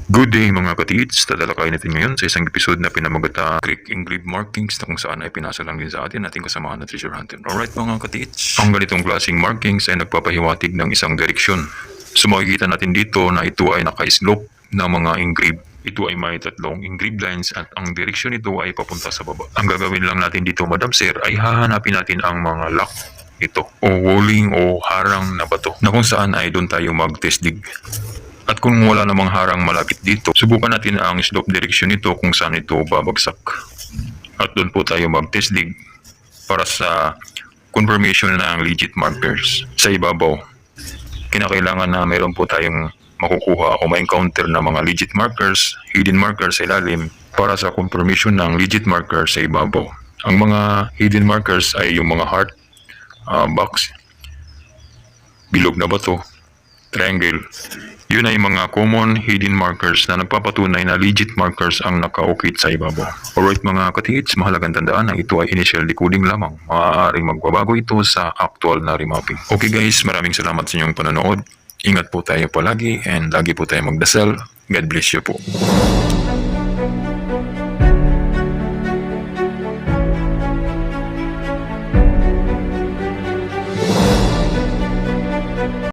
Good day mga katiits, tatalakayin natin ngayon sa isang episode na pinamagata Greek Engrave Markings na kung saan ay pinasa lang din sa atin ating kasamahan na treasure hunter. Alright mga katiits, ang ganitong klaseng markings ay nagpapahiwatig ng isang direksyon. So makikita natin dito na ito ay naka-slope na mga engrave. Ito ay may tatlong engrave lines at ang direksyon nito ay papunta sa baba. Ang gagawin lang natin dito Madam Sir ay hahanapin natin ang mga lock ito o walling o harang na bato na kung saan ay doon tayo mag-test dig. At kung wala namang harang malapit dito, subukan natin ang slope direction nito kung saan ito babagsak. At doon po tayo mag-test dig para sa confirmation ng legit markers sa ibabaw. Kinakailangan na meron po tayong makukuha o ma-encounter na mga legit markers, hidden markers sa ilalim para sa confirmation ng legit markers sa ibabaw. Ang mga hidden markers ay yung mga heart, box, bilog na bato, triangle. Yun ay mga common hidden markers na nagpapatunay na legit markers ang nakaukit sa ibabaw. Alright mga katiits, mahalagang tandaan na ito ay initial decoding lamang. Maaaring magbabago ito sa actual na remapping. Okay guys, maraming salamat sa inyong panonood. Ingat po tayo palagi and lagi po tayo magdasal. God bless you po.